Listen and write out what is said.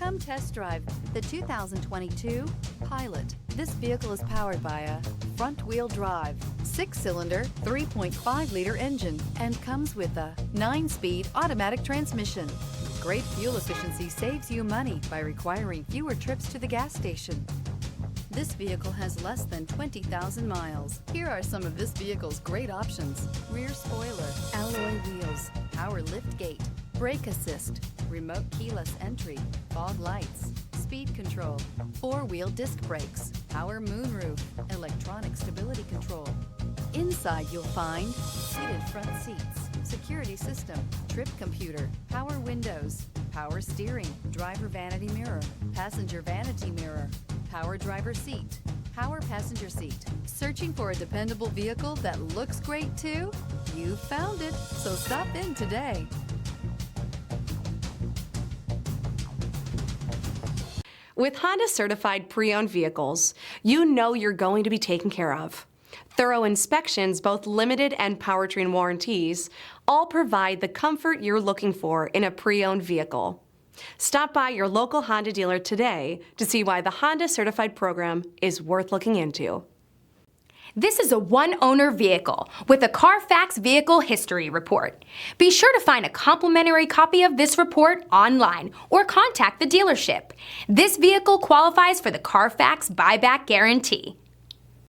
Come test drive the 2022 Pilot. This vehicle is powered by a front-wheel drive, 6-cylinder, 3.5-liter engine, and comes with a 9-speed automatic transmission. Great fuel efficiency saves you money by requiring fewer trips to the gas station. This vehicle has less than 20,000 miles. Here are some of this vehicle's great options: rear spoiler, alloy wheels, power liftgate, brake assist, remote keyless entry, fog lights, speed control, 4-wheel disc brakes, power moonroof, electronic stability control. Inside you'll find heated front seats, security system, trip computer, power windows, power steering, driver vanity mirror, passenger vanity mirror, power driver seat, power passenger seat. Searching for a dependable vehicle that looks great too? You found it, so stop in today. With Honda certified pre-owned vehicles, you know you're going to be taken care of. Thorough inspections, both limited and powertrain warranties, all provide the comfort you're looking for in a pre-owned vehicle. Stop by your local Honda dealer today to see why the Honda certified program is worth looking into. This is a one-owner vehicle with a Carfax Vehicle History Report. Be sure to find a complimentary copy of this report online or contact the dealership. This vehicle qualifies for the Carfax Buyback Guarantee.